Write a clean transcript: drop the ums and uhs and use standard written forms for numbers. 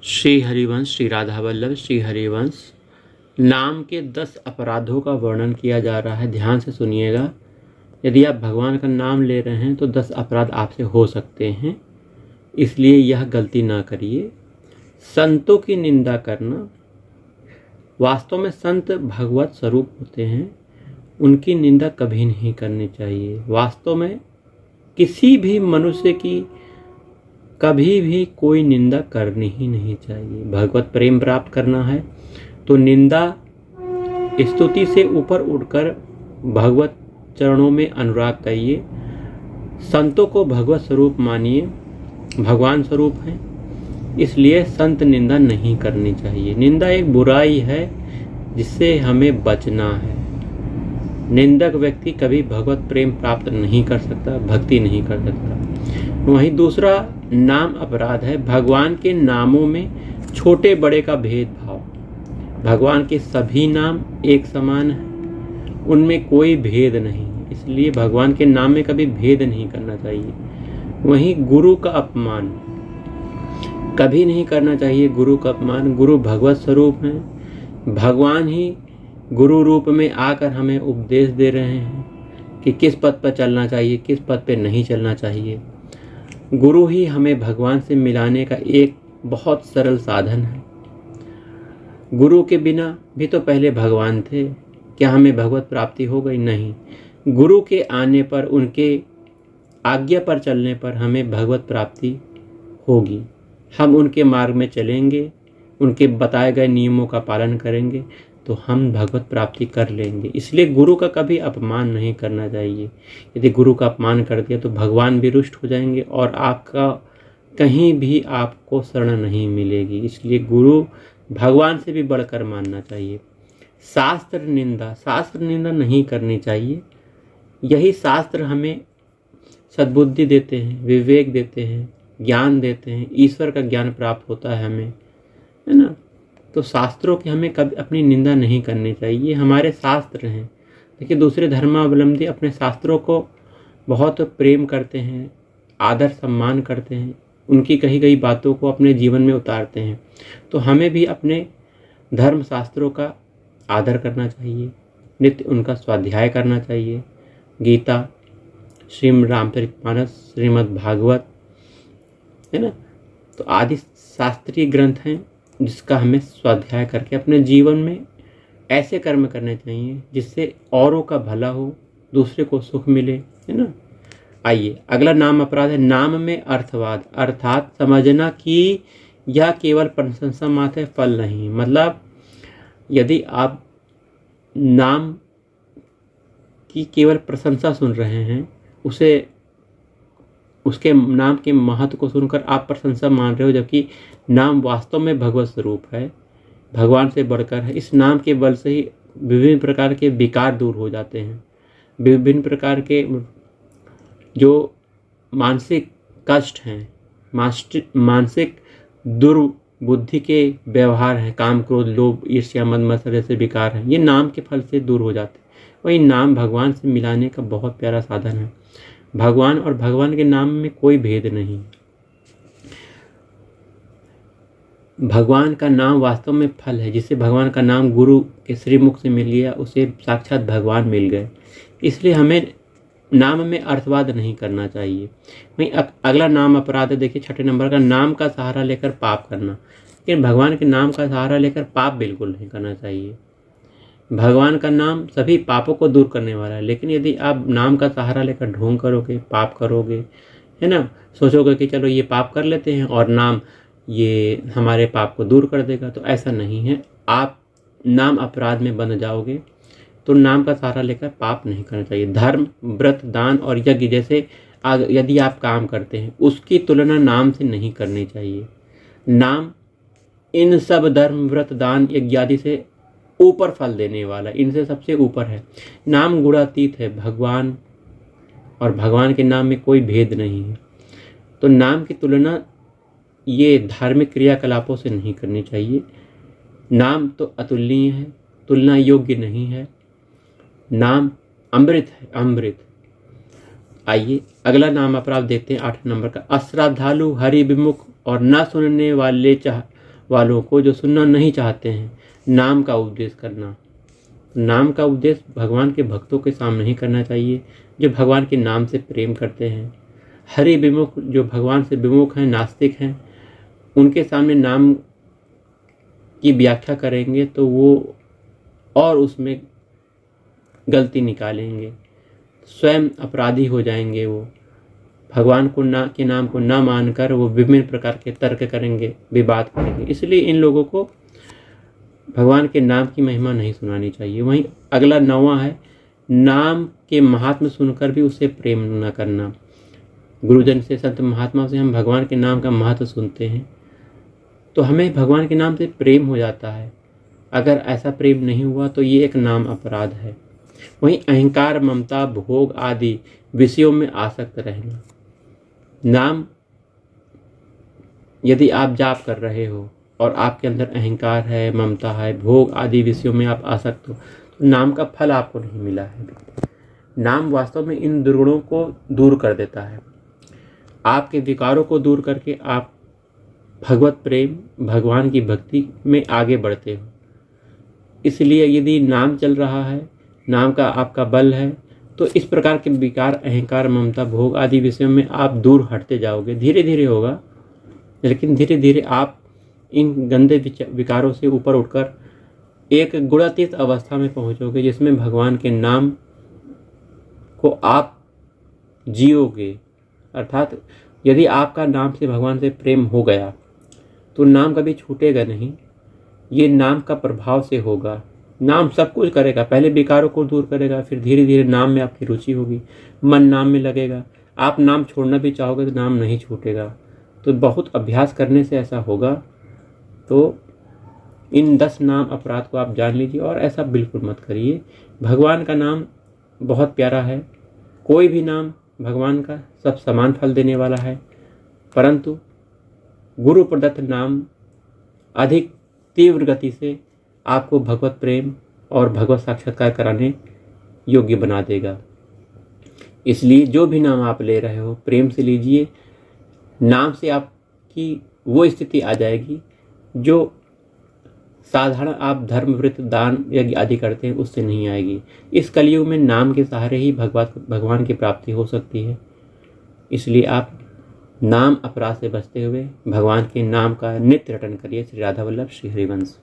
श्री हरिवंश श्री राधा वल्लभ श्री हरिवंश नाम के 10 अपराधों का वर्णन किया जा रहा है। ध्यान से सुनिएगा। यदि आप भगवान का नाम ले रहे हैं तो 10 अपराध आपसे हो सकते हैं, इसलिए यह गलती ना करिए। संतों की निंदा करना। वास्तव में संत भगवत स्वरूप होते हैं, उनकी निंदा कभी नहीं करनी चाहिए। वास्तव में किसी भी मनुष्य की कभी भी कोई निंदा करनी ही नहीं चाहिए। भगवत प्रेम प्राप्त करना है तो निंदा स्तुति से ऊपर उठकर भगवत चरणों में अनुराग करिए। संतों को भगवत स्वरूप मानिए, भगवान स्वरूप हैं, इसलिए संत निंदा नहीं करनी चाहिए। निंदा एक बुराई है जिससे हमें बचना है। निंदक व्यक्ति कभी भगवत प्रेम प्राप्त नहीं कर सकता, भक्ति नहीं कर सकता। वहीं दूसरा नाम अपराध है भगवान के नामों में छोटे बड़े का भेदभाव। भगवान के सभी नाम एक समान हैं, उनमें कोई भेद नहीं है, इसलिए भगवान के नाम में कभी भेद नहीं करना चाहिए। वहीं गुरु का अपमान कभी नहीं करना चाहिए। गुरु का अपमान, गुरु भगवत स्वरूप हैं, भगवान ही गुरु रूप में आकर हमें उपदेश दे रहे हैं कि किस पथ पर चलना चाहिए, किस पथ पर नहीं चलना चाहिए। गुरु ही हमें भगवान से मिलाने का एक बहुत सरल साधन है। गुरु के बिना भी तो पहले भगवान थे, क्या हमें भगवत प्राप्ति हो गई? नहीं। गुरु के आने पर, उनके आज्ञा पर चलने पर हमें भगवत प्राप्ति होगी। हम उनके मार्ग में चलेंगे, उनके बताए गए नियमों का पालन करेंगे तो हम भगवत प्राप्ति कर लेंगे। इसलिए गुरु का कभी अपमान नहीं करना चाहिए। यदि गुरु का अपमान कर दिया तो भगवान भी रुष्ट हो जाएंगे और आपका कहीं भी आपको शरण नहीं मिलेगी। इसलिए गुरु भगवान से भी बढ़कर मानना चाहिए। शास्त्र निंदा नहीं करनी चाहिए। यही शास्त्र हमें सद्बुद्धि देते हैं, विवेक देते हैं, ज्ञान देते हैं, ईश्वर का ज्ञान प्राप्त होता है हमें, है ना। तो शास्त्रों की हमें कभी अपनी निंदा नहीं करनी चाहिए। हमारे शास्त्र हैं। देखिए, दूसरे धर्मावलंबी अपने शास्त्रों को बहुत प्रेम करते हैं, आदर सम्मान करते हैं, उनकी कही गई बातों को अपने जीवन में उतारते हैं। तो हमें भी अपने धर्म शास्त्रों का आदर करना चाहिए, नित्य उनका स्वाध्याय करना चाहिए। गीता, श्रीमद् रामचरितमानस, श्रीमद् भागवत, है ना, तो आदि शास्त्रीय ग्रंथ हैं जिसका हमें स्वाध्याय करके अपने जीवन में ऐसे कर्म करने चाहिए जिससे औरों का भला हो, दूसरे को सुख मिले, है ना। आइए, अगला नाम अपराध है नाम में अर्थवाद। अर्थात समझना कि यह केवल प्रशंसा मात्र है, फल नहीं। मतलब यदि आप नाम की केवल प्रशंसा सुन रहे हैं, उसके नाम के महत्व को सुनकर आप प्रशंसा मान रहे हो, जबकि नाम वास्तव में भगवत स्वरूप है, भगवान से बढ़कर है। इस नाम के बल से ही विभिन्न प्रकार के विकार दूर हो जाते हैं। विभिन्न प्रकार के जो मानसिक कष्ट हैं, मानसिक दुर्बुद्धि के व्यवहार हैं, काम, क्रोध, लोभ, ईर्ष्या, मद मत्सर जैसे विकार हैं, ये नाम के फल से दूर हो जाते हैं। वही नाम भगवान से मिलाने का बहुत प्यारा साधन है। भगवान और भगवान के नाम में कोई भेद नहीं। भगवान का नाम वास्तव में फल है। जिसे भगवान का नाम गुरु के श्रीमुख से मिल गया, उसे साक्षात भगवान मिल गए। इसलिए हमें नाम में अर्थवाद नहीं करना चाहिए। वहीं अगला नाम अपराध है, देखिए 6 नंबर का, नाम का सहारा लेकर पाप करना। लेकिन भगवान के नाम का सहारा लेकर पाप बिल्कुल नहीं करना चाहिए। भगवान का नाम सभी पापों को दूर करने वाला है, लेकिन यदि आप नाम का सहारा लेकर ढोंग करोगे, पाप करोगे, है ना, सोचोगे कि चलो ये पाप कर लेते हैं और नाम ये हमारे पाप को दूर कर देगा, तो ऐसा नहीं है। आप नाम अपराध में बन जाओगे। तो नाम का सहारा लेकर पाप नहीं करना चाहिए। धर्म, व्रत, दान और यज्ञ जैसे यदि आप काम करते हैं, उसकी तुलना नाम से नहीं करनी चाहिए। नाम इन सब धर्म, व्रत, दान, यज्ञ आदि से ऊपर फल देने वाला, इनसे सबसे ऊपर है। नाम गुणातीत है। भगवान और भगवान के नाम में कोई भेद नहीं है। तो नाम की तुलना ये धार्मिक क्रियाकलापों से नहीं करनी चाहिए। नाम तो अतुलनीय है, तुलना योग्य नहीं है। नाम अमृत है, अमृत। आइए, अगला नाम अपराध देखते हैं 8 नंबर का, अश्रद्धालु, हरि विमुख और न सुनने वाले वालों को जो सुनना नहीं चाहते हैं नाम का उपदेश करना। नाम का उपदेश भगवान के भक्तों के सामने ही करना चाहिए जो भगवान के नाम से प्रेम करते हैं। हरि विमुख जो भगवान से विमुख हैं, नास्तिक हैं, उनके सामने नाम की व्याख्या करेंगे तो वो और उसमें गलती निकालेंगे, स्वयं अपराधी हो जाएंगे। वो भगवान को के नाम को न मानकर वो विभिन्न प्रकार के तर्क करेंगे, विवाद करेंगे। इसलिए इन लोगों को भगवान के नाम की महिमा नहीं सुनानी चाहिए। वहीं अगला 9वां है, नाम के महात्म्य सुनकर भी उससे प्रेम न करना। गुरुजन से, संत महात्मा से हम भगवान के नाम का महत्व सुनते हैं तो हमें भगवान के नाम से प्रेम हो जाता है। अगर ऐसा प्रेम नहीं हुआ तो ये एक नाम अपराध है। वहीं अहंकार, ममता, भोग आदि विषयों में आसक्त रहना। नाम यदि आप जाप कर रहे हो और आपके अंदर अहंकार है, ममता है, भोग आदि विषयों में आप आसक्त हो तो नाम का फल आपको नहीं मिला है। नाम वास्तव में इन दुर्गुणों को दूर कर देता है। आपके विकारों को दूर करके आप भगवत प्रेम, भगवान की भक्ति में आगे बढ़ते हो। इसलिए यदि नाम चल रहा है, नाम का आपका बल है, तो इस प्रकार के विकार, अहंकार, ममता, भोग आदि विषयों में आप दूर हटते जाओगे। धीरे धीरे होगा, लेकिन धीरे धीरे आप इन गंदे विकारों से ऊपर उठकर एक गुणातीत अवस्था में पहुंचोगे जिसमें भगवान के नाम को आप जियोगे। अर्थात यदि आपका नाम से, भगवान से प्रेम हो गया तो नाम कभी छूटेगा नहीं। ये नाम का प्रभाव से होगा। नाम सब कुछ करेगा, पहले विकारों को दूर करेगा, फिर धीरे धीरे नाम में आपकी रुचि होगी, मन नाम में लगेगा। आप नाम छोड़ना भी चाहोगे तो नाम नहीं छूटेगा। तो बहुत अभ्यास करने से ऐसा होगा। तो इन 10 नाम अपराध को आप जान लीजिए और ऐसा बिल्कुल मत करिए। भगवान का नाम बहुत प्यारा है। कोई भी नाम भगवान का सब समान फल देने वाला है, परंतु गुरु प्रदत्त नाम अधिक तीव्र गति से आपको भगवत प्रेम और भगवत साक्षात्कार कराने योग्य बना देगा। इसलिए जो भी नाम आप ले रहे हो प्रेम से लीजिए। नाम से आपकी वो स्थिति आ जाएगी जो साधारण आप धर्म, व्रत, दान यज्ञ आदि करते हैं उससे नहीं आएगी। इस कलयुग में नाम के सहारे ही भगवान की प्राप्ति हो सकती है। इसलिए आप नाम अपराध से बचते हुए भगवान के नाम का नित्य रटन करिए। श्री राधा वल्लभ, श्री हरिवंश।